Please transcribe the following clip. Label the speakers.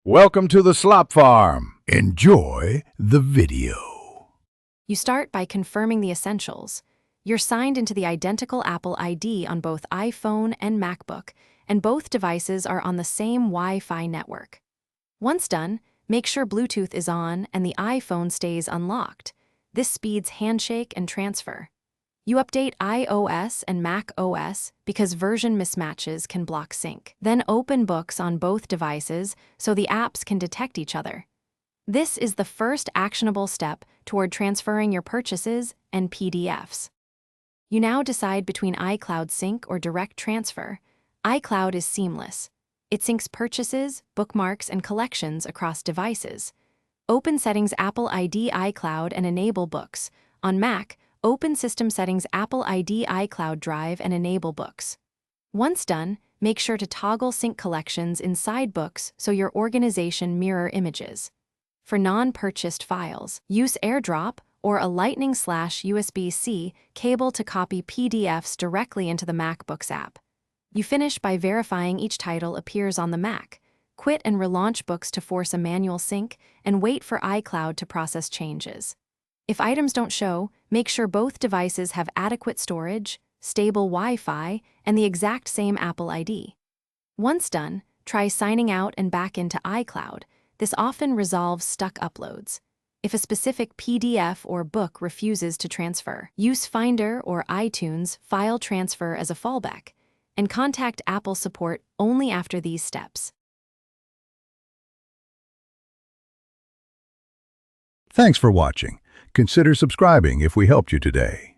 Speaker 1: Welcome to the Slop Farm. Enjoy the video.
Speaker 2: You start by confirming the essentials. You're signed into the identical Apple ID on both iPhone and MacBook, and both devices are on the same Wi-Fi network. Once done, make sure Bluetooth is on and the iPhone stays unlocked. This speeds handshake and transfer. You update iOS and Mac OS because version mismatches can block sync. Then open books on both devices so the apps can detect each other. This is the first actionable step toward transferring your purchases and PDFs. You now decide between iCloud Sync or Direct Transfer. iCloud is seamless. It syncs purchases, bookmarks, and collections across devices. Open Settings Apple ID iCloud and enable Books. On Mac, open System Settings Apple ID iCloud Drive and enable Books. Once done, make sure to toggle sync collections inside Books so your organization mirror images. For non-purchased files, use AirDrop or a Lightning/USB-C cable to copy PDFs directly into the MacBooks app. You finish by verifying each title appears on the Mac. Quit and relaunch Books to force a manual sync, and wait for iCloud to process changes. If items don't show, make sure both devices have adequate storage, stable Wi-Fi, and the exact same Apple ID. Once done, try signing out and back into iCloud. This often resolves stuck uploads. If a specific PDF or book refuses to transfer, use Finder or iTunes File Transfer as a fallback, and contact Apple support only after these steps.
Speaker 1: Thanks for watching. Consider subscribing if we helped you today.